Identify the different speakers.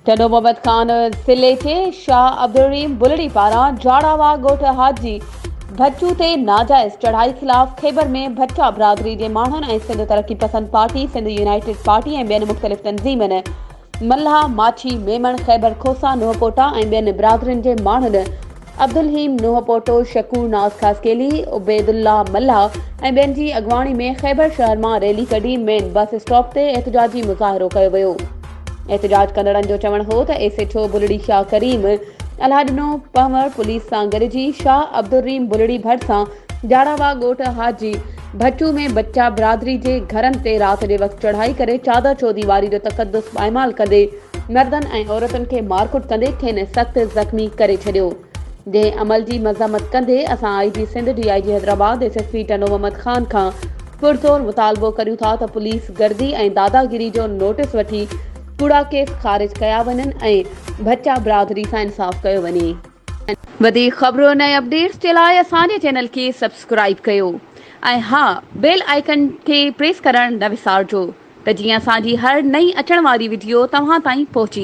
Speaker 1: टडो मोहम्मद खान ज़िले जे शाह अब्दुल रहीम बुलड़ी पारां जाड़ावा ॻोठ हाजी भच्चू ते नाजाइज़ चढ़ाई ख़िलाफ़ ख़ैबर में भच्चा बिरादरी जे माण्हुनि ऐं सिंध तरक़ी पसंद पार्टी, सिंध यूनाइटेड पार्टी ऐं ॿियनि मुख़्तलिफ़ तंज़ीमनि मल्हा, माछी, मेमण, ख़ैबर खोसा, नुहपोटा ऐं ॿियनि बिरादरियुनि जे माण्हुनि अब्दुल रहीम नुहपोटो, शकूर नाज़ ख़ासकेली, उबैदुल्ला मल्हा ऐं ॿियनि जी अॻवाणी में ख़ैबर शहर मां रैली कढी मेन बस स्टॉप ते एहतिजाजी मुज़ाहिरो कयो वियो। एहतिजाज कंदड़नि जो चवणु हो त एसएचओ बुलड़ी शाह करीम अलाह ॾिनो पंवर पुलिस सां गॾिजी शाह अब्दुल रहीम बुलड़ी भट सां जाड़ावा ॻोठ हाजी भच्चू में बच्चा बिरादरी जे घरनि ते राति जे वक़्तु चढ़ाई करे चादर चौदीवारी जो तक़दुस पायमाल कंदे मर्दनि ऐं औरतुनि खे मारकुट कंदे खेनि सख़्तु ज़ख़्मी करे छॾियो। जंहिं अमल जी मज़म्मत कंदे असां IG Sindh, DIG Hyderabad, SSP टडो मोहम्मद खान खां पुरज़ोर मुतालबो करियूं था त पुलिस गर्दी ऐं दादागिरी जो नोटिस वठी कूड़ा केस ख़ारिज कया वञनि ऐं भच्चा बिरादरी सां इंसाफ़ कयो वञे। वधीक ख़बरुनि ऐं अपडेट्स जे लाइ असांजे चैनल खे सब्सक्राइब कयो ऐं हा, बेल आइकन खे प्रेस करणु न विसारिजो त जीअं असांजी हर नई अचण वारी वीडियो तव्हां ताईं पहुची